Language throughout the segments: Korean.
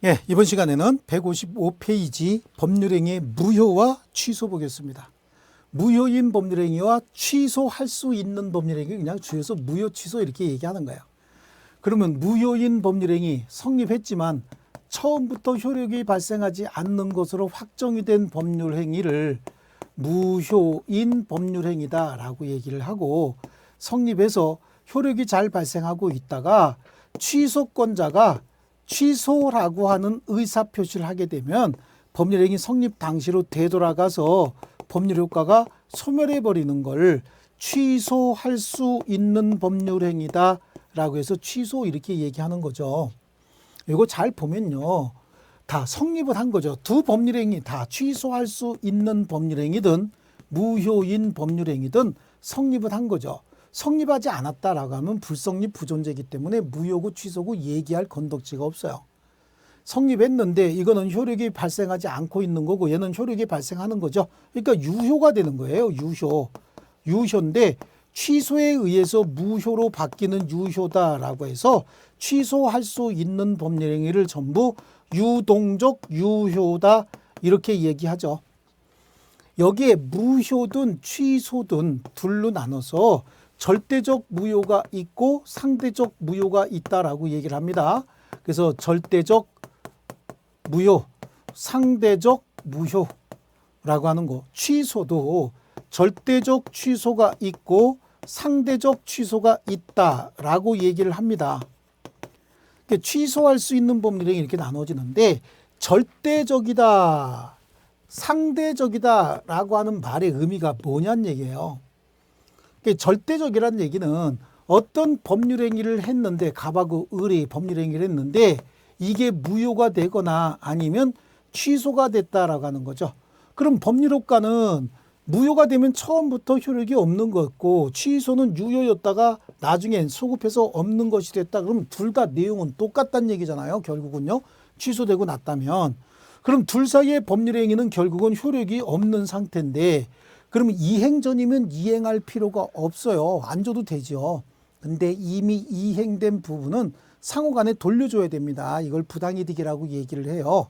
예, 이번 시간에는 155페이지 법률행위의 무효와 취소 보겠습니다. 무효인 법률행위와 취소할 수 있는 법률행위 그냥 줄여서 무효 취소 이렇게 얘기하는 거예요. 그러면 무효인 법률행위 성립했지만 처음부터 효력이 발생하지 않는 것으로 확정이 된 법률행위를 무효인 법률행위다라고 얘기를 하고, 성립해서 효력이 잘 발생하고 있다가 취소권자가 취소라고 하는 의사표시를 하게 되면 법률행위 성립 당시로 되돌아가서 법률 효과가 소멸해버리는 걸 취소할 수 있는 법률행위다 라고 해서 취소 이렇게 얘기하는 거죠. 이거 잘 보면요, 다 성립을 한 거죠. 두 법률행위 다 취소할 수 있는 법률행위든 무효인 법률행위든 성립을 한 거죠. 성립하지 않았다라고 하면 불성립 부존재이기 때문에 무효고 취소고 얘기할 건덕지가 없어요. 성립했는데 이거는 효력이 발생하지 않고 있는 거고 얘는 효력이 발생하는 거죠. 그러니까 유효가 되는 거예요. 유효인데 취소에 의해서 무효로 바뀌는 유효다라고 해서 취소할 수 있는 법률행위를 전부 유동적 유효다 이렇게 얘기하죠. 여기에 무효든 취소든 둘로 나눠서 절대적 무효가 있고 상대적 무효가 있다라고 얘기를 합니다. 그래서 절대적 무효, 상대적 무효라고 하는 거. 취소도 절대적 취소가 있고 상대적 취소가 있다라고 얘기를 합니다. 취소할 수 있는 법률행위 이렇게 나눠지는데 절대적이다, 상대적이다라고 하는 말의 의미가 뭐냐는 얘기예요. 절대적이라는 얘기는 어떤 법률행위를 했는데, 갑하고 을이 법률행위를 했는데 이게 무효가 되거나 아니면 취소가 됐다라고 하는 거죠. 그럼 법률효과는 무효가 되면 처음부터 효력이 없는 거였고 취소는 유효였다가 나중엔 소급해서 없는 것이 됐다. 그럼 둘 다 내용은 똑같다는 얘기잖아요. 결국은요. 취소되고 났다면. 그럼 둘 사이의 법률행위는 결국은 효력이 없는 상태인데, 그러면 이행 전이면 이행할 필요가 없어요. 안 줘도 되죠. 근데 이미 이행된 부분은 상호간에 돌려줘야 됩니다. 이걸 부당이득이라고 얘기를 해요.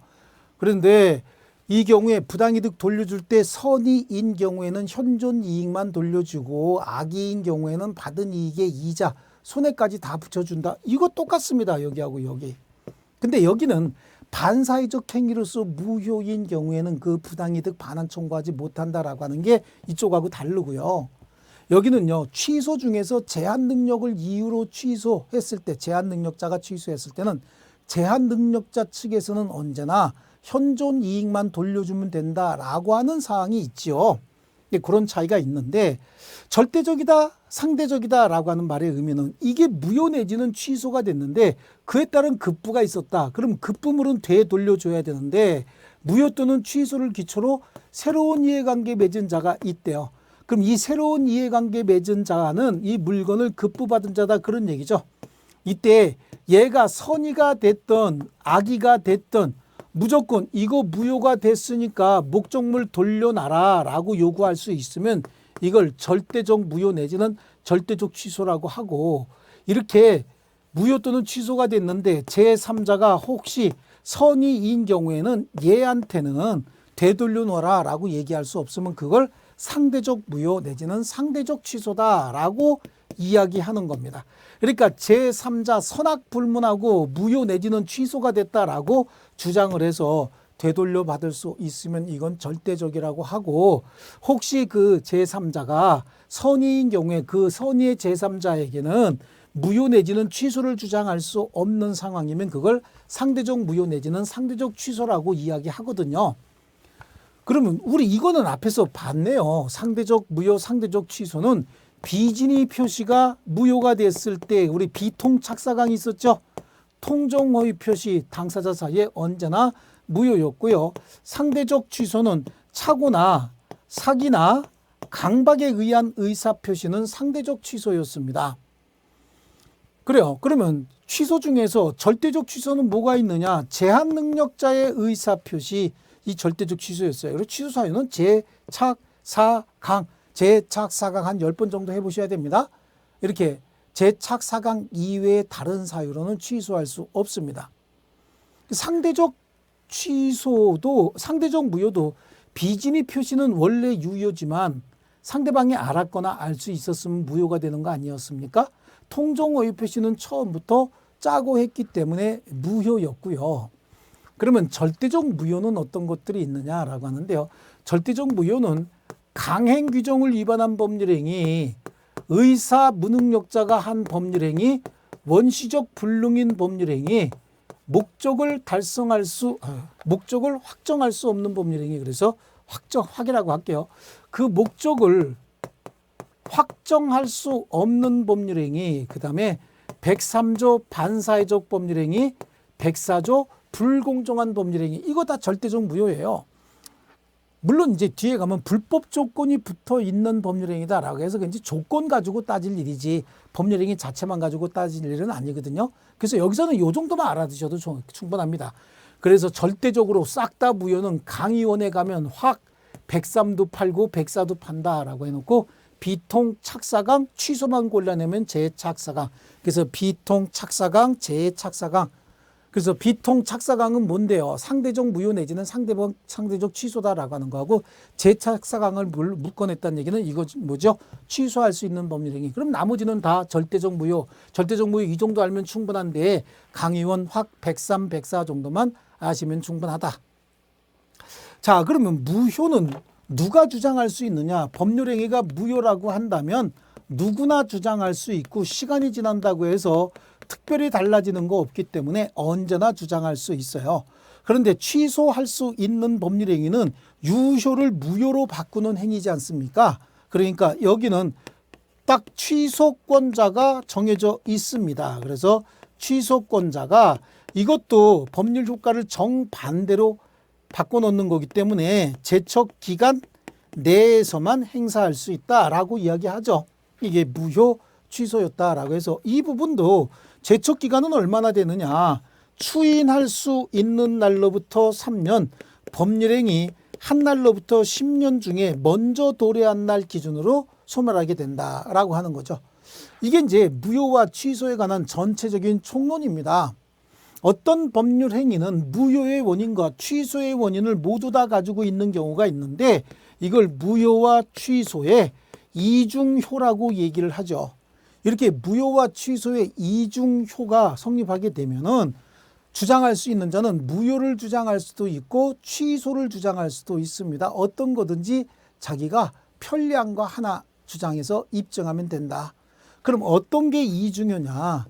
그런데 이 경우에 부당이득 돌려줄 때 선의인 경우에는 현존 이익만 돌려주고 악의인 경우에는 받은 이익의 이자, 손해까지 다 붙여준다. 이거 똑같습니다. 여기하고 여기. 근데 여기는 반사회적 행위로서 무효인 경우에는 그 부당이득 반환 청구하지 못한다라고 하는 게 이쪽하고 다르고요. 여기는요, 취소 중에서 제한 능력을 이유로 취소했을 때, 제한 능력자가 취소했을 때는 제한 능력자 측에서는 언제나 현존 이익만 돌려주면 된다라고 하는 사항이 있죠. 그런 차이가 있는데, 절대적이다, 상대적이다라고 하는 말의 의미는 이게 무효 내지는 취소가 됐는데 그에 따른 급부가 있었다. 그럼 급부물은 되돌려줘야 되는데 무효 또는 취소를 기초로 새로운 이해관계 맺은 자가 있대요. 그럼 이 새로운 이해관계 맺은 자는 이 물건을 급부받은 자다, 그런 얘기죠. 이때 얘가 선의가 됐든 악의가 됐든 무조건 이거 무효가 됐으니까 목적물 돌려놔라 라고 요구할 수 있으면 이걸 절대적 무효 내지는 절대적 취소라고 하고, 이렇게 무효 또는 취소가 됐는데 제3자가 혹시 선의인 경우에는 얘한테는 되돌려놓아라 라고 얘기할 수 없으면 그걸 상대적 무효 내지는 상대적 취소다라고 이야기하는 겁니다. 그러니까 제3자 선악불문하고 무효 내지는 취소가 됐다라고 주장을 해서 되돌려 받을 수 있으면 이건 절대적이라고 하고, 혹시 그 제3자가 선의인 경우에 그 선의의 제3자에게는 무효 내지는 취소를 주장할 수 없는 상황이면 그걸 상대적 무효 내지는 상대적 취소라고 이야기하거든요. 그러면 우리 이거는 앞에서 봤네요. 상대적 무효, 상대적 취소는 비진의 표시가 무효가 됐을 때 우리 비통착사강이 있었죠. 통정허위 표시 당사자 사이에 언제나 무효였고요. 상대적 취소는 착오나 사기나 강박에 의한 의사표시는 상대적 취소였습니다. 그래요. 그러면 취소 중에서 절대적 취소는 뭐가 있느냐? 제한 능력자의 의사표시, 이 절대적 취소였어요. 그리고 취소 사유는 제착, 사강, 제착, 사강 한 10번 정도 해보셔야 됩니다. 이렇게 제착, 사강 이외의 다른 사유로는 취소할 수 없습니다. 상대적 취소도 상대적 무효도 비진위 표시는 원래 유효지만 상대방이 알았거나 알 수 있었으면 무효가 되는 거 아니었습니까? 통정오유 표시는 처음부터 짜고 했기 때문에 무효였고요. 그러면 절대적 무효는 어떤 것들이 있느냐라고 하는데요. 절대적 무효는 강행 규정을 위반한 법률행위, 의사 무능력자가 한 법률행위, 원시적 불능인 법률행위, 목적을 확정할 수 없는 법률행위. 그래서 확이라고 할게요. 그 목적을 확정할 수 없는 법률행위, 그 다음에 103조 반사회적 법률행위, 104조 불공정한 법률행위, 이거 다 절대적 무효예요. 물론 이제 뒤에 가면 불법 조건이 붙어 있는 법률행위다라고 해서 이제 조건 가지고 따질 일이지 법률행위 자체만 가지고 따질 일은 아니거든요. 그래서 여기서는 이 정도만 알아두셔도 충분합니다. 그래서 절대적으로 싹 다 무효는 강의원에 가면 확 103도 팔고 104도 판다라고 해놓고 비통 착사강 취소만 골라내면 재착사강. 그래서 비통 착사강 재착사강. 그래서 비통 착사강은 뭔데요? 상대적 무효 내지는 상대적 취소다라고 하는 거하고 재착사강을 묶어냈다는 얘기는 이거 뭐죠? 취소할 수 있는 법률행위. 그럼 나머지는 다 절대적 무효. 절대적 무효 이 정도 알면 충분한데 강의원 확 103, 104 정도만 아시면 충분하다. 자, 그러면 무효는 누가 주장할 수 있느냐? 법률행위가 무효라고 한다면 누구나 주장할 수 있고 시간이 지난다고 해서 특별히 달라지는 거 없기 때문에 언제나 주장할 수 있어요. 그런데 취소할 수 있는 법률행위는 유효를 무효로 바꾸는 행위지 않습니까? 그러니까 여기는 딱 취소권자가 정해져 있습니다. 그래서 취소권자가 이것도 법률 효과를 정반대로 바꿔놓는 거기 때문에 제척 기간 내에서만 행사할 수 있다라고 이야기하죠. 이게 무효 취소였다라고 해서 이 부분도 제척 기간은 얼마나 되느냐. 추인할 수 있는 날로부터 3년, 법률행위 한 날로부터 10년 중에 먼저 도래한 날 기준으로 소멸하게 된다라고 하는 거죠. 이게 이제 무효와 취소에 관한 전체적인 총론입니다. 어떤 법률 행위는 무효의 원인과 취소의 원인을 모두 다 가지고 있는 경우가 있는데 이걸 무효와 취소의 이중효라고 얘기를 하죠. 이렇게 무효와 취소의 이중효가 성립하게 되면은 주장할 수 있는 자는 무효를 주장할 수도 있고 취소를 주장할 수도 있습니다. 어떤 거든지 자기가 편리한 거 하나 주장해서 입증하면 된다. 그럼 어떤 게 이중효냐?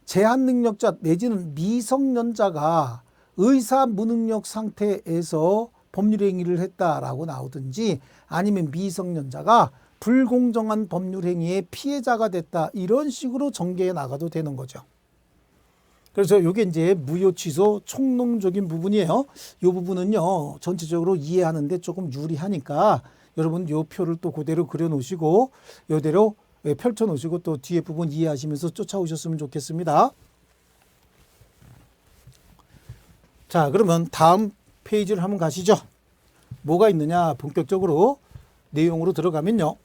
제한 능력자 내지는 미성년자가 의사 무능력 상태에서 법률행위를 했다라고 나오든지 아니면 미성년자가 불공정한 법률행위의 피해자가 됐다 이런 식으로 전개해 나가도 되는 거죠. 그래서 이게 이제 무효 취소 총론적인 부분이에요. 이 부분은요 전체적으로 이해하는데 조금 유리하니까 여러분 이 표를 또 그대로 그려 놓으시고 이대로 펼쳐 놓으시고 또 뒤에 부분 이해하시면서 쫓아오셨으면 좋겠습니다. 자, 그러면 다음 페이지를 한번 가시죠. 뭐가 있느냐 본격적으로 내용으로 들어가면요.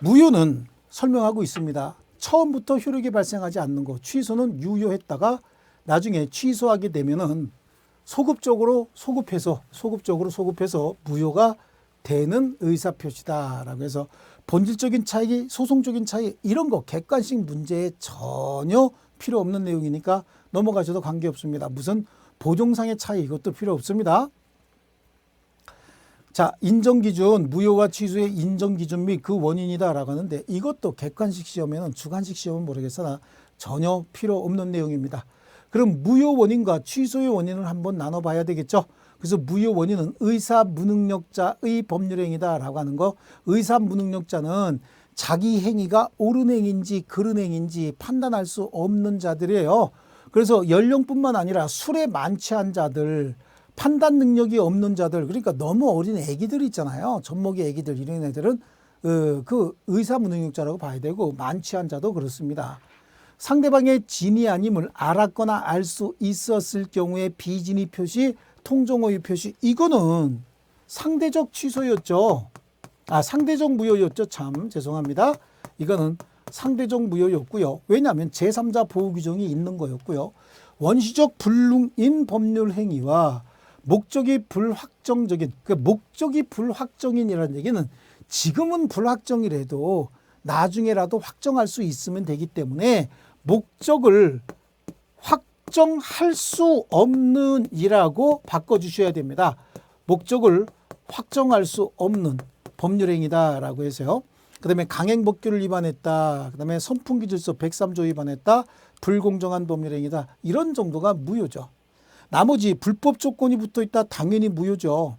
무효는 설명하고 있습니다. 처음부터 효력이 발생하지 않는 거. 취소는 유효했다가 나중에 취소하게 되면은 소급적으로 소급해서 무효가 되는 의사표시다라고 해서 본질적인 차이, 소송적인 차이 이런 거 객관식 문제에 전혀 필요 없는 내용이니까 넘어가셔도 관계없습니다. 무슨 보정상의 차이 이것도 필요 없습니다. 자, 인정기준, 무효와 취소의 인정기준 및 그 원인이다라고 하는데 이것도 객관식 시험에는 주관식 시험은 모르겠으나 전혀 필요 없는 내용입니다. 그럼 무효 원인과 취소의 원인을 한번 나눠봐야 되겠죠. 그래서 무효 원인은 의사 무능력자의 법률행위다라고 하는 거. 의사 무능력자는 자기 행위가 옳은 행위인지 그른 행위인지 판단할 수 없는 자들이에요. 그래서 연령뿐만 아니라 술에 만취한 자들, 판단 능력이 없는 자들, 그러니까 너무 어린 애기들 있잖아요. 젖먹이 애기들 이런 애들은 그 의사 무능력자라고 봐야 되고 만취한 자도 그렇습니다. 상대방의 진위 아님을 알았거나 알 수 있었을 경우에 비진위 표시, 통정오유 표시 이거는 상대적 취소였죠. 상대적 무효였죠. 참 죄송합니다. 이거는 상대적 무효였고요. 왜냐하면 제3자 보호 규정이 있는 거였고요. 원시적 불능인 법률 행위와 목적이 불확정적인, 그 목적이 불확정인이라는 얘기는 지금은 불확정이라도 나중에라도 확정할 수 있으면 되기 때문에 목적을 확정할 수 없는 이라고 바꿔주셔야 됩니다. 목적을 확정할 수 없는 법률행위다라고 해서요. 그 다음에 강행법규를 위반했다. 그 다음에 선풍기질서 103조 위반했다. 불공정한 법률행위다. 이런 정도가 무효죠. 나머지 불법 조건이 붙어 있다. 당연히 무효죠.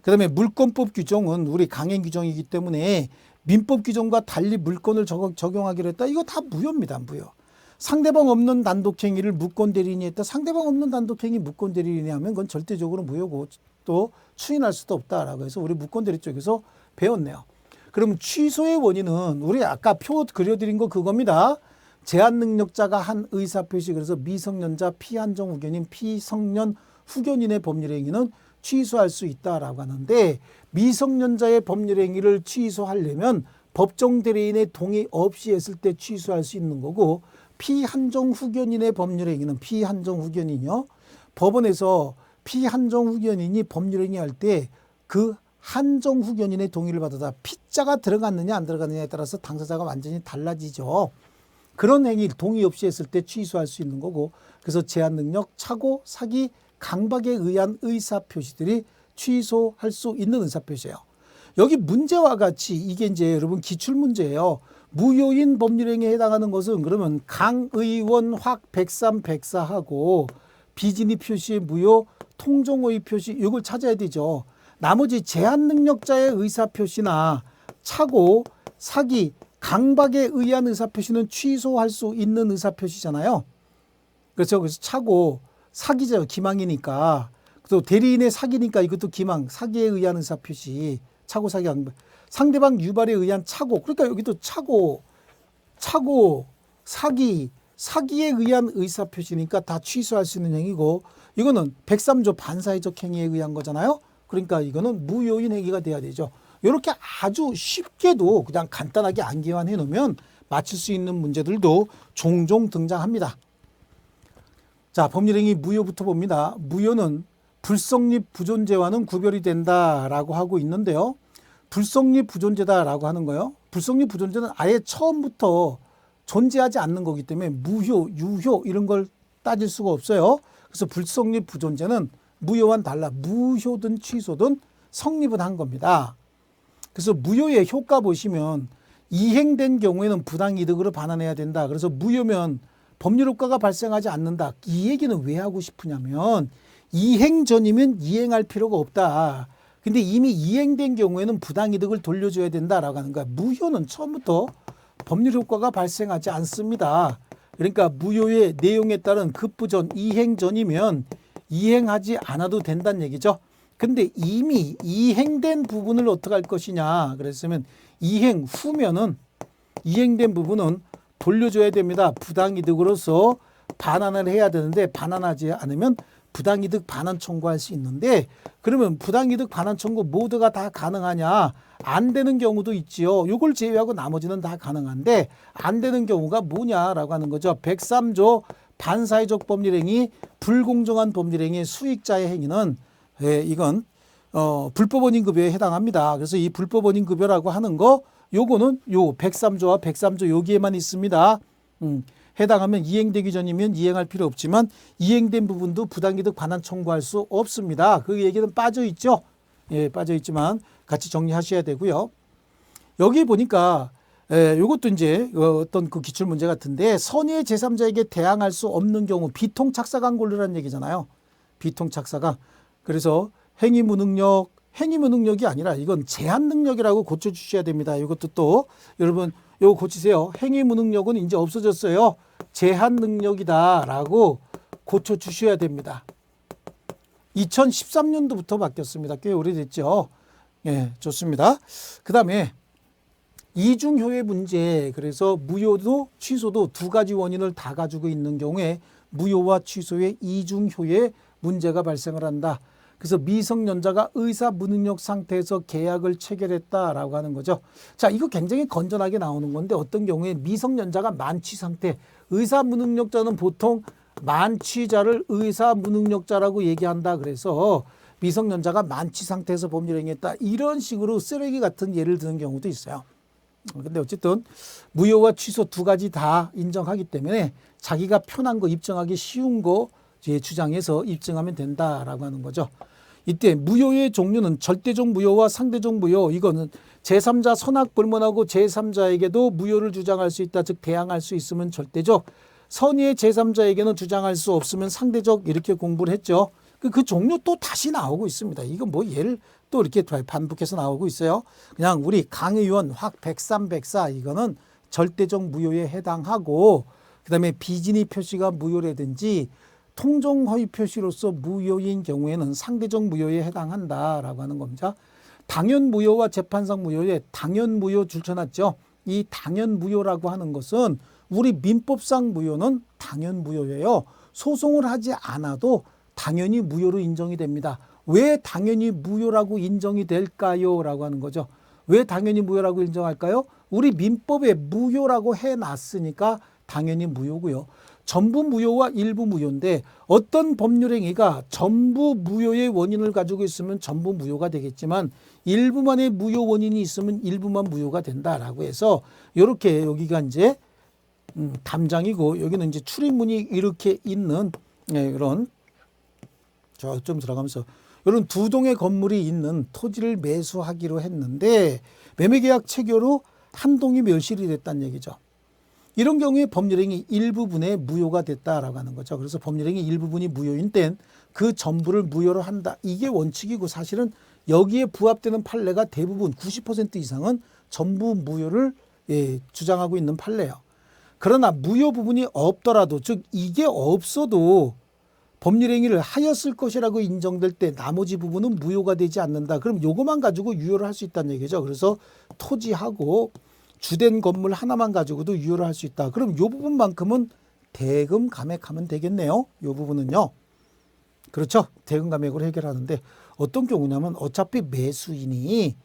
그 다음에 물권법 규정은 우리 강행 규정이기 때문에 민법 규정과 달리 물권을 적용하기로 했다. 이거 다 무효입니다. 무효. 상대방 없는 단독행위를 무권대리인이 했다. 상대방 없는 단독행위 무권대리인이 하면 그건 절대적으로 무효고 또 추인할 수도 없다라고 해서 우리 무권대리 쪽에서 배웠네요. 그럼 취소의 원인은 우리 아까 표 그려드린 거 그겁니다. 제한 능력자가 한 의사표시, 그래서 미성년자 피한정 후견인, 피성년 후견인의 법률행위는 취소할 수 있다라고 하는데 미성년자의 법률행위를 취소하려면 법정 대리인의 동의 없이 했을 때 취소할 수 있는 거고 피한정 후견인의 법률행위는 피한정 후견인이요. 법원에서 피한정 후견인이 법률행위 할 때 그 한정 후견인의 동의를 받아다 피자가 들어갔느냐 안 들어갔느냐에 따라서 당사자가 완전히 달라지죠. 그런 행위 동의 없이 했을 때 취소할 수 있는 거고 그래서 제한 능력, 착오, 사기, 강박에 의한 의사표시들이 취소할 수 있는 의사표시예요. 여기 문제와 같이 이게 이제 여러분 기출문제예요. 무효인 법률행위에 해당하는 것은 그러면 강의원, 확, 103, 104하고 비진입 표시의 무효, 통정호의 표시 이걸 찾아야 되죠. 나머지 제한 능력자의 의사표시나 착오, 사기, 강박에 의한 의사표시는 취소할 수 있는 의사표시잖아요. 그래서 착오, 사기죠. 기망이니까. 또 대리인의 사기니까 이것도 기망, 사기에 의한 의사표시, 착오, 사기, 강박. 상대방 유발에 의한 착오. 그러니까 여기도 착오, 사기, 사기에 의한 의사표시니까 다 취소할 수 있는 행위고 이거는 103조 반사회적 행위에 의한 거잖아요. 그러니까 이거는 무효인 행위가 돼야 되죠. 이렇게 아주 쉽게도 그냥 간단하게 암기만 해놓으면 맞출 수 있는 문제들도 종종 등장합니다. 자, 법률행위 무효부터 봅니다. 무효는 불성립 부존재와는 구별이 된다라고 하고 있는데요. 불성립 부존재다라고 하는 거요. 불성립 부존재는 아예 처음부터 존재하지 않는 거기 때문에 무효, 유효 이런 걸 따질 수가 없어요. 그래서 불성립 부존재는 무효와는 달라 무효든 취소든 성립은 한 겁니다. 그래서 무효의 효과 보시면 이행된 경우에는 부당이득으로 반환해야 된다. 그래서 무효면 법률 효과가 발생하지 않는다. 이 얘기는 왜 하고 싶으냐면 이행 전이면 이행할 필요가 없다. 근데 이미 이행된 경우에는 부당이득을 돌려줘야 된다라고 하는 거야. 무효는 처음부터 법률 효과가 발생하지 않습니다. 그러니까 무효의 내용에 따른 급부전, 이행 전이면 이행하지 않아도 된다는 얘기죠. 근데 이미 이행된 부분을 어떻게 할 것이냐 그랬으면 이행 후면은 이행된 부분은 돌려줘야 됩니다. 부당이득으로서 반환을 해야 되는데 반환하지 않으면 부당이득 반환 청구할 수 있는데 그러면 부당이득 반환 청구 모두가 다 가능하냐? 안 되는 경우도 있지요. 요걸 제외하고 나머지는 다 가능한데 안 되는 경우가 뭐냐라고 하는 거죠. 103조 반사회적 법률행위, 불공정한 법률행위, 수익자의 행위는 이건 불법원인급여에 해당합니다. 그래서 이 불법원인급여라고 하는 거 요거는 요 103조와 103조 여기에만 있습니다. 해당하면 이행되기 전이면 이행할 필요 없지만 이행된 부분도 부당이득 반환 청구할 수 없습니다. 그 얘기는 빠져 있죠. 예, 빠져 있지만 같이 정리하셔야 되고요. 여기 보니까 이것도 이제 어떤 그 기출 문제 같은데 선의의 제3자에게 대항할 수 없는 경우 비통착사강 고르라는 얘기잖아요. 비통착사강. 그래서 행위무능력, 행위무능력이 아니라 이건 제한능력이라고 고쳐주셔야 됩니다. 이것도 또 여러분 이거 고치세요. 행위무능력은 이제 없어졌어요. 제한능력이다라고 고쳐주셔야 됩니다. 2013년도부터 바뀌었습니다. 꽤 오래됐죠. 예, 좋습니다. 그 다음에 이중효의 문제. 그래서 무효도 취소도 두 가지 원인을 다 가지고 있는 경우에 무효와 취소의 이중효의 문제가 발생을 한다. 그래서 미성년자가 의사 무능력 상태에서 계약을 체결했다라고 하는 거죠. 자, 이거 굉장히 건전하게 나오는 건데 어떤 경우에 미성년자가 만취 상태, 의사 무능력자는 보통 만취자를 의사 무능력자라고 얘기한다. 그래서 미성년자가 만취 상태에서 법률 행위했다. 이런 식으로 쓰레기 같은 예를 드는 경우도 있어요. 근데 어쨌든 무효와 취소 두 가지 다 인정하기 때문에 자기가 편한 거 입증하기 쉬운 거 주장해서 입증하면 된다라고 하는 거죠. 이때 무효의 종류는 절대적 무효와 상대적 무효, 이거는 제3자 선악 불문하고 제3자에게도 무효를 주장할 수 있다. 즉 대항할 수 있으면 절대적, 선의의 제3자에게는 주장할 수 없으면 상대적, 이렇게 공부를 했죠. 그 종류 또 다시 나오고 있습니다. 이거 뭐 예를 또 이렇게 반복해서 나오고 있어요. 그냥 우리 강의원 확 103, 104 이거는 절대적 무효에 해당하고, 그다음에 비진의 표시가 무효라든지 통정 허위 표시로서 무효인 경우에는 상대적 무효에 해당한다라고 하는 겁니다. 당연 무효와 재판상 무효에 당연 무효 줄쳐놨죠. 이 당연 무효라고 하는 것은 우리 민법상 무효는 당연 무효예요. 소송을 하지 않아도 당연히 무효로 인정이 됩니다. 왜 당연히 무효라고 인정이 될까요? 라고 하는 거죠. 왜 당연히 무효라고 인정할까요? 우리 민법에 무효라고 해놨으니까 당연히 무효고요. 전부 무효와 일부 무효인데 어떤 법률행위가 전부 무효의 원인을 가지고 있으면 전부 무효가 되겠지만 일부만의 무효 원인이 있으면 일부만 무효가 된다라고 해서 이렇게 여기가 이제 담장이고 여기는 이제 출입문이 이렇게 있는 이런 좀 들어가면서 이런 두 동의 건물이 있는 토지를 매수하기로 했는데 매매계약 체결 후 한 동이 멸실이 됐다는 얘기죠. 이런 경우에 법률행위 일부분에 무효가 됐다라고 하는 거죠. 그래서 법률행위 일부분이 무효인 땐 그 전부를 무효로 한다. 이게 원칙이고 사실은 여기에 부합되는 판례가 대부분 90% 이상은 전부 무효를 주장하고 있는 판례예요. 그러나 무효 부분이 없더라도 즉 이게 없어도 법률행위를 하였을 것이라고 인정될 때 나머지 부분은 무효가 되지 않는다. 그럼 요거만 가지고 유효를 할 수 있다는 얘기죠. 그래서 토지하고 주된 건물 하나만 가지고도 유효를 할 수 있다. 그럼 요 부분만큼은 대금 감액하면 되겠네요. 요 부분은요. 그렇죠. 대금 감액으로 해결하는데 어떤 경우냐면 어차피 매수인이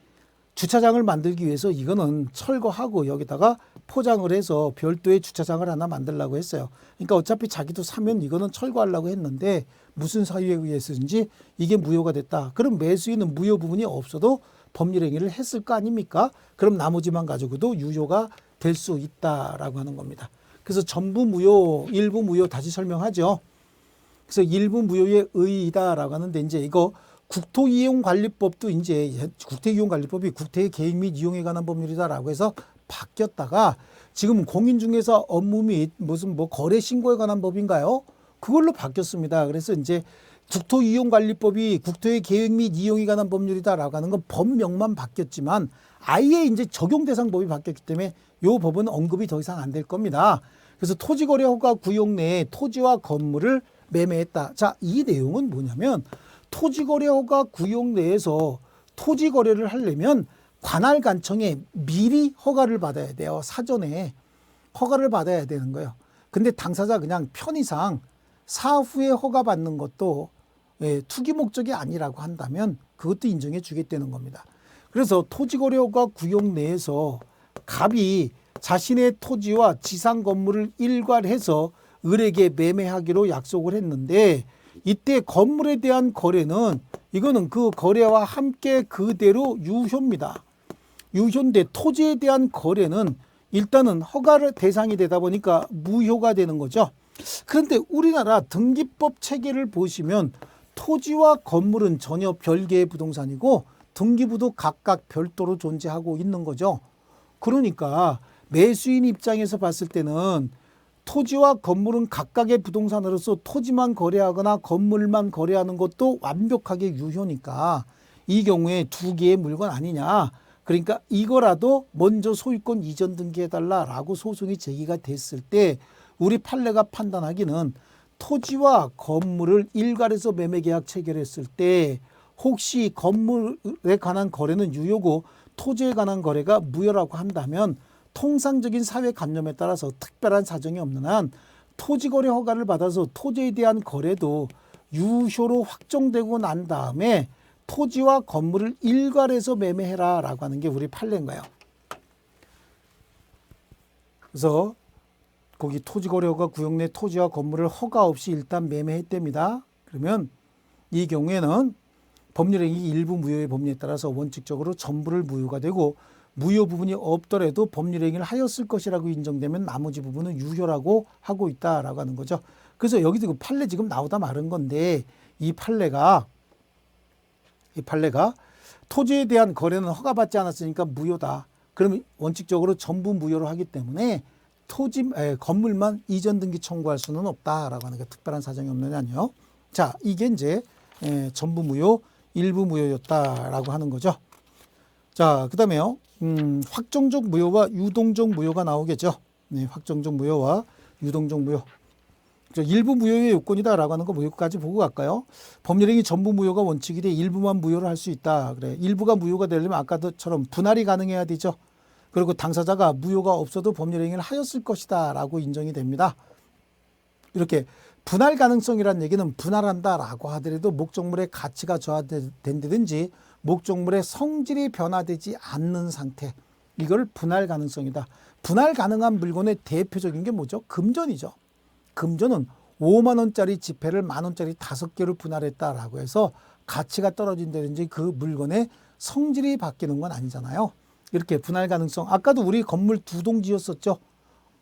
주차장을 만들기 위해서 이거는 철거하고 여기다가 포장을 해서 별도의 주차장을 하나 만들려고 했어요. 그러니까 어차피 자기도 사면 이거는 철거하려고 했는데 무슨 사유에 의해서인지 이게 무효가 됐다. 그럼 매수인은 무효 부분이 없어도 법률행위를 했을 거 아닙니까? 그럼 나머지만 가지고도 유효가 될 수 있다라고 하는 겁니다. 그래서 전부 무효, 일부 무효 다시 설명하죠. 그래서 일부 무효의 의의다라고 하는데 이제 이거 국토이용관리법도 이제 국토이용관리법이 국토의 계획 및 이용에 관한 법률이다라고 해서 바뀌었다가 지금 공인중개사 업무 및 무슨 뭐 거래 신고에 관한 법인가요? 그걸로 바뀌었습니다. 그래서 이제 국토이용관리법이 국토의 계획 및 이용에 관한 법률이다라고 하는 건 법명만 바뀌었지만 아예 이제 적용 대상 법이 바뀌었기 때문에 이 법은 언급이 더 이상 안 될 겁니다. 그래서 토지거래 허가 구역 내에 토지와 건물을 매매했다. 자, 이 내용은 뭐냐면 토지거래 허가 구역 내에서 토지거래를 하려면 관할관청에 미리 허가를 받아야 돼요. 사전에 허가를 받아야 되는 거예요. 근데 당사자 그냥 편의상 사후에 허가받는 것도 투기 목적이 아니라고 한다면 그것도 인정해 주겠다는 겁니다. 그래서 토지거래 허가 구역 내에서 갑이 자신의 토지와 지상 건물을 일괄해서 을에게 매매하기로 약속을 했는데 이때 건물에 대한 거래는 이거는 그 거래와 함께 그대로 유효입니다. 유효인데 토지에 대한 거래는 일단은 허가를 대상이 되다 보니까 무효가 되는 거죠. 그런데 우리나라 등기법 체계를 보시면 토지와 건물은 전혀 별개의 부동산이고 등기부도 각각 별도로 존재하고 있는 거죠. 그러니까 매수인 입장에서 봤을 때는 토지와 건물은 각각의 부동산으로서 토지만 거래하거나 건물만 거래하는 것도 완벽하게 유효니까 이 경우에 두 개의 물건 아니냐. 그러니까 이거라도 먼저 소유권 이전 등기해달라라고 소송이 제기가 됐을 때 우리 판례가 판단하기는 토지와 건물을 일괄해서 매매계약 체결했을 때 혹시 건물에 관한 거래는 유효고 토지에 관한 거래가 무효라고 한다면 통상적인 사회관념에 따라서 특별한 사정이 없는 한 토지거래 허가를 받아서 토지에 대한 거래도 유효로 확정되고 난 다음에 토지와 건물을 일괄해서 매매해라 라고 하는 게 우리 판례인 거예요. 그래서 거기 토지거래허가 구역 내 토지와 건물을 허가 없이 일단 매매했답니다. 그러면 이 경우에는 법률행위 일부 무효의 법리에 따라서 원칙적으로 전부를 무효가 되고 무효 부분이 없더라도 법률행위를 하였을 것이라고 인정되면 나머지 부분은 유효라고 하고 있다라고 하는 거죠. 그래서 여기도 판례 지금 나오다 마른 건데 이 판례가 토지에 대한 거래는 허가받지 않았으니까 무효다. 그러면 원칙적으로 전부 무효로 하기 때문에 건물만 이전 등기 청구할 수는 없다라고 하는 게 특별한 사정이 없느냐요. 자, 이게 이제 전부 무효, 일부 무효였다라고 하는 거죠. 자, 그다음에요. 확정적 무효와 유동적 무효가 나오겠죠. 네, 확정적 무효와 유동적 무효. 일부 무효의 요건이다라고 하는 거 무효까지 보고 갈까요? 법률행위 전부 무효가 원칙이 돼 일부만 무효를 할 수 있다. 그래. 일부가 무효가 되려면 아까처럼 분할이 가능해야 되죠. 그리고 당사자가 무효가 없어도 법률행위를 하였을 것이다라고 인정이 됩니다. 이렇게 분할 가능성이라는 얘기는 분할한다라고 하더라도 목적물의 가치가 저하된다든지 목적물의 성질이 변화되지 않는 상태. 이걸 분할 가능성이다. 분할 가능한 물건의 대표적인 게 뭐죠? 금전이죠. 금전은 5만 원짜리 지폐를 만 원짜리 5개로 분할했다라고 해서 가치가 떨어진다든지 그 물건의 성질이 바뀌는 건 아니잖아요. 이렇게 분할 가능성. 아까도 우리 건물 2동 지었었죠.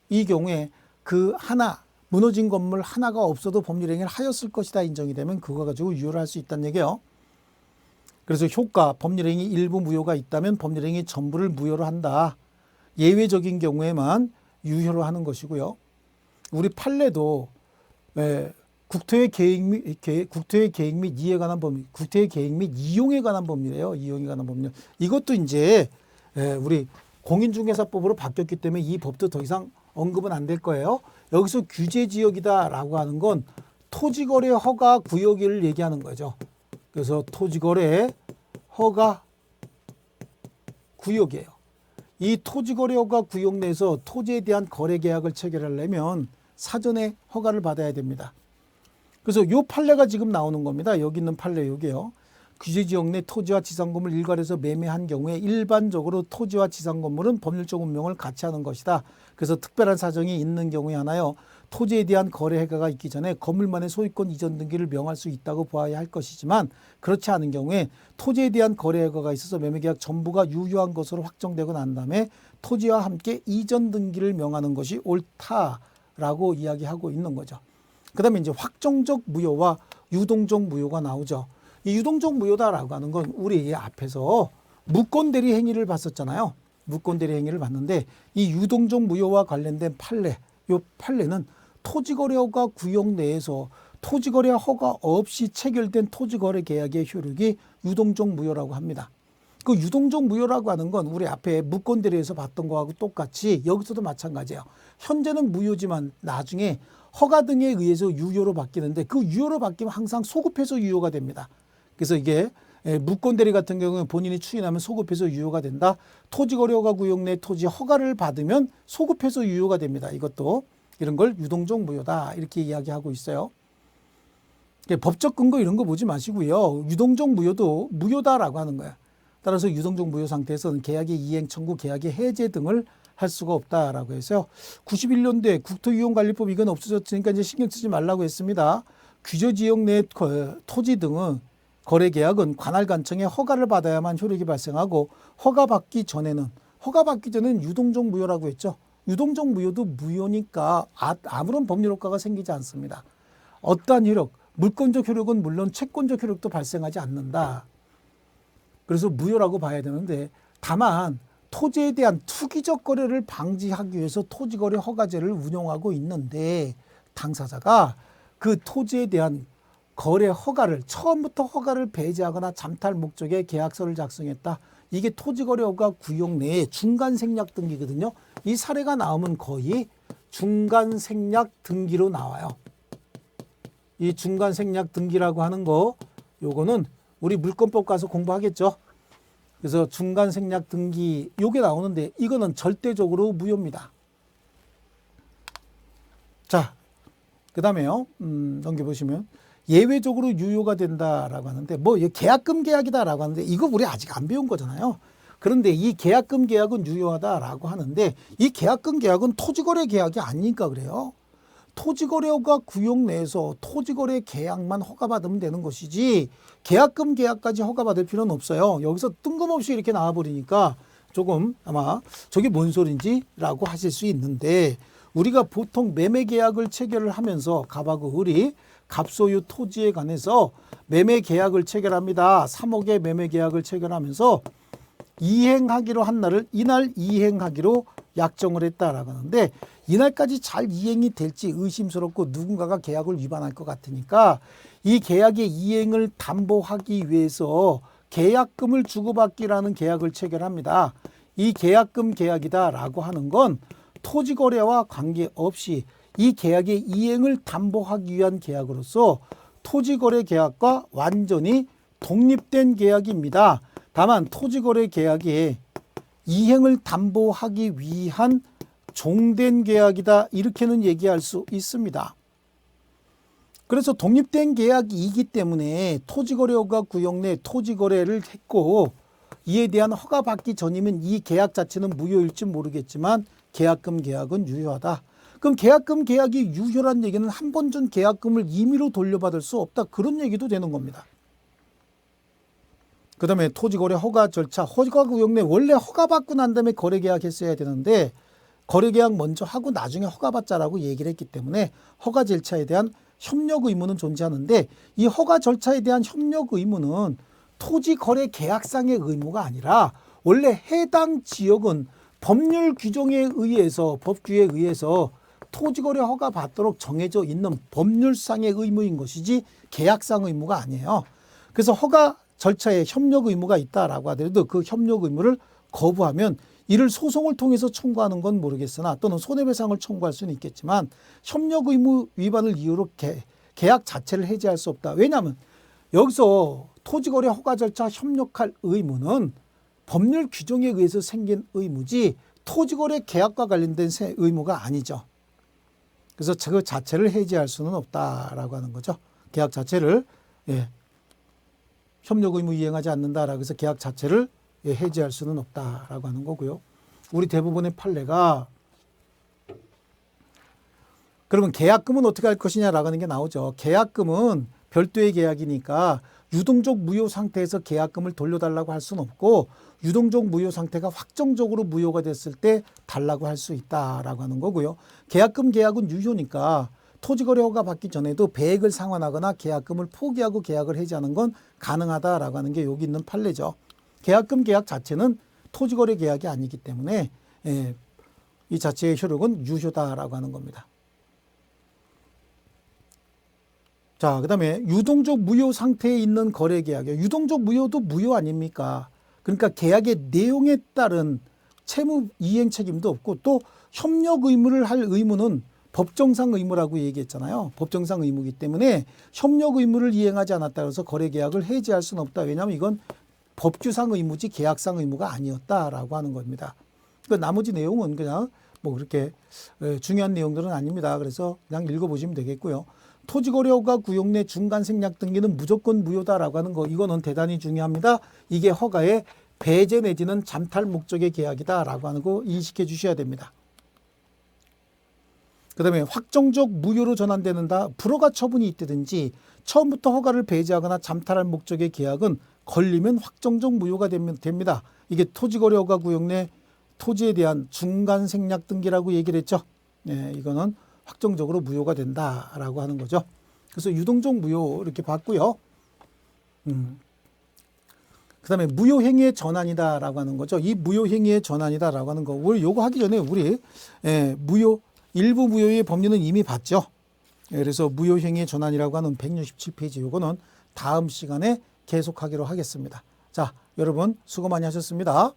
이 경우에 그 하나 무너진 건물 하나가 없어도 법률행위를 하였을 것이다 인정이 되면 그거 가지고 유효를 할 수 있다는 얘기예요. 그래서 효과 법률행위 일부 무효가 있다면 법률행위 전부를 무효로 한다. 예외적인 경우에만 유효로 하는 것이고요. 우리 판례도 국토의 계획 및 이에 관한 법률, 국토의 계획 및 이용에 관한 법률이에요. 이용에 관한 법률. 이것도 이제 우리 공인중개사법으로 바뀌었기 때문에 이 법도 더 이상 언급은 안 될 거예요. 여기서 규제지역이다라고 하는 건 토지거래 허가 구역을 얘기하는 거죠. 그래서 토지거래 허가 구역이에요. 이 토지거래 허가 구역 내에서 토지에 대한 거래 계약을 체결하려면 사전에 허가를 받아야 됩니다. 그래서 이 판례가 지금 나오는 겁니다. 여기 있는 판례 여기요. 규제지역 내 토지와 지상건물 일괄해서 매매한 경우에 일반적으로 토지와 지상건물은 법률적 운명을 같이 하는 것이다. 그래서 특별한 사정이 있는 경우에 하나요. 토지에 대한 거래 해가가 있기 전에 건물만의 소유권 이전 등기를 명할 수 있다고 보아야 할 것이지만 그렇지 않은 경우에 토지에 대한 거래 해가가 있어서 매매계약 전부가 유효한 것으로 확정되고 난 다음에 토지와 함께 이전 등기를 명하는 것이 옳다라고 이야기하고 있는 거죠. 그 다음에 이제 확정적 무효와 유동적 무효가 나오죠. 이 유동적 무효다라고 하는 건 우리 앞에서 무권대리 행위를 봤었잖아요. 무권대리 행위를 봤는데 이 유동적 무효와 관련된 판례, 이 판례는 토지거래허가 구역 내에서 토지거래 허가 없이 체결된 토지거래 계약의 효력이 유동적 무효라고 합니다. 그 유동적 무효라고 하는 건 우리 앞에 무권대리에서 봤던 거하고 똑같이 여기서도 마찬가지예요. 현재는 무효지만 나중에 허가 등에 의해서 유효로 바뀌는데 그 유효로 바뀌면 항상 소급해서 유효가 됩니다. 그래서 이게 무권대리 같은 경우는 본인이 추인하면 소급해서 유효가 된다. 토지거래허가 구역 내 토지 허가를 받으면 소급해서 유효가 됩니다. 이것도 이런 걸 유동적 무효다 이렇게 이야기하고 있어요. 법적 근거 이런 거 보지 마시고요. 유동적 무효도 무효다라고 하는 거예요. 따라서 유동적 무효 상태에서는 계약의 이행 청구, 계약의 해제 등을 할 수가 없다라고 해서요. 91년도에 국토이용관리법 이건 없어졌으니까 이제 신경 쓰지 말라고 했습니다. 규제지역 내 토지 등은 거래계약은 관할관청의 허가를 받아야만 효력이 발생하고 허가받기 전에는 유동적 무효라고 했죠. 유동적 무효도 무효니까 아무런 법률 효과가 생기지 않습니다. 어떠한 효력, 물권적 효력은 물론 채권적 효력도 발생하지 않는다. 그래서 무효라고 봐야 되는데 다만 토지에 대한 투기적 거래를 방지하기 위해서 토지거래 허가제를 운영하고 있는데 당사자가 그 토지에 대한 거래 허가를 처음부터 허가를 배제하거나 잠탈 목적의 계약서를 작성했다. 이게 토지거래 허가 구역 내에 중간생략 등기거든요. 이 사례가 나오면 거의 중간생략 등기로 나와요. 이 중간생략 등기라고 하는 거 요거는 우리 물권법 가서 공부하겠죠. 그래서 중간생략 등기 요게 나오는데 이거는 절대적으로 무효입니다. 자, 그 다음에요. 넘겨보시면 예외적으로 유효가 된다라고 하는데 뭐 계약금 계약이다라고 하는데 이거 우리 아직 안 배운 거잖아요. 그런데 이 계약금 계약은 유효하다라고 하는데 이 계약금 계약은 토지거래 계약이 아니니까 그래요. 토지거래허가 구역 내에서 토지거래 계약만 허가받으면 되는 것이지 계약금 계약까지 허가받을 필요는 없어요. 여기서 뜬금없이 이렇게 나와버리니까 조금 아마 저게 뭔 소린지라고 하실 수 있는데 우리가 보통 매매 계약을 체결을 하면서 갑하고 을이 갑소유 토지에 관해서 매매 계약을 체결합니다. 3억의 매매 계약을 체결하면서 이행하기로 한 날을 이날 이행하기로 약정을 했다라고 하는데 이날까지 잘 이행이 될지 의심스럽고 누군가가 계약을 위반할 것 같으니까 이 계약의 이행을 담보하기 위해서 계약금을 주고받기라는 계약을 체결합니다. 이 계약금 계약이다라고 하는 건 토지거래와 관계없이 이 계약의 이행을 담보하기 위한 계약으로서 토지거래 계약과 완전히 독립된 계약입니다. 다만 토지거래 계약이 이행을 담보하기 위한 종된 계약이다 이렇게는 얘기할 수 있습니다. 그래서 독립된 계약이기 때문에 토지거래허가 구역 내 토지거래를 했고 이에 대한 허가받기 전이면 이 계약 자체는 무효일지 모르겠지만 계약금 계약은 유효하다. 그럼 계약금 계약이 유효란 얘기는 한 번 준 계약금을 임의로 돌려받을 수 없다. 그런 얘기도 되는 겁니다. 그 다음에 토지거래 허가 절차, 허가구역 내 원래 허가받고 난 다음에 거래계약 했어야 되는데 거래계약 먼저 하고 나중에 허가받자라고 얘기를 했기 때문에 허가 절차에 대한 협력 의무는 존재하는데 이 허가 절차에 대한 협력 의무는 토지거래 계약상의 의무가 아니라 원래 해당 지역은 법률 규정에 의해서 법규에 의해서 토지거래 허가 받도록 정해져 있는 법률상의 의무인 것이지 계약상 의무가 아니에요. 그래서 허가 절차에 협력 의무가 있다라고 하더라도 그 협력 의무를 거부하면 이를 소송을 통해서 청구하는 건 모르겠으나 또는 손해배상을 청구할 수는 있겠지만 협력 의무 위반을 이유로 계약 자체를 해지할 수 없다. 왜냐하면 여기서 토지거래 허가 절차 협력할 의무는 법률 규정에 의해서 생긴 의무지 토지거래 계약과 관련된 의무가 아니죠. 그래서 그 자체를 해지할 수는 없다라고 하는 거죠. 계약 자체를 협력 의무 이행하지 않는다라고 해서 계약 자체를 해지할 수는 없다라고 하는 거고요. 우리 대부분의 판례가 그러면 계약금은 어떻게 할 것이냐라고 하는 게 나오죠. 계약금은 별도의 계약이니까 유동적 무효 상태에서 계약금을 돌려달라고 할 수는 없고 유동적 무효 상태가 확정적으로 무효가 됐을 때 달라고 할 수 있다라고 하는 거고요. 계약금 계약은 유효니까 토지거래 허가 받기 전에도 배액을 상환하거나 계약금을 포기하고 계약을 해지하는 건 가능하다라고 하는 게 여기 있는 판례죠. 계약금 계약 자체는 토지거래 계약이 아니기 때문에 이 자체의 효력은 유효다라고 하는 겁니다. 자, 그 다음에 유동적 무효 상태에 있는 거래 계약이요. 유동적 무효도 무효 아닙니까? 그러니까 계약의 내용에 따른 채무 이행 책임도 없고 또 협력 의무를 할 의무는 법정상 의무라고 얘기했잖아요. 법정상 의무이기 때문에 협력 의무를 이행하지 않았다 해서 거래 계약을 해지할 수는 없다. 왜냐하면 이건 법규상 의무지 계약상 의무가 아니었다라고 하는 겁니다. 그 나머지 내용은 그냥 뭐 그렇게 중요한 내용들은 아닙니다. 그래서 그냥 읽어보시면 되겠고요. 토지거래허가 구역 내 중간 생략 등기는 무조건 무효다라고 하는 거 이거는 대단히 중요합니다. 이게 허가의 배제 내지는 잠탈 목적의 계약이다라고 하는 거 인식해 주셔야 됩니다. 그 다음에 확정적 무효로 전환되는다. 불허가 처분이 있다든지 처음부터 허가를 배제하거나 잠탈할 목적의 계약은 걸리면 확정적 무효가 됩니다. 이게 토지거래허가 구역 내 토지에 대한 중간 생략 등기라고 얘기를 했죠. 이거는 확정적으로 무효가 된다라고 하는 거죠. 그래서 유동적 무효 이렇게 봤고요. 그 다음에 무효행위의 전환이다라고 하는 거죠. 이 무효행위의 전환이다라고 하는 거. 우리 요거 하기 전에 우리 일부 무효의 법률은 이미 봤죠. 그래서 무효행위의 전환이라고 하는 167페이지 요거는 다음 시간에 계속하기로 하겠습니다. 자, 여러분 수고 많이 하셨습니다.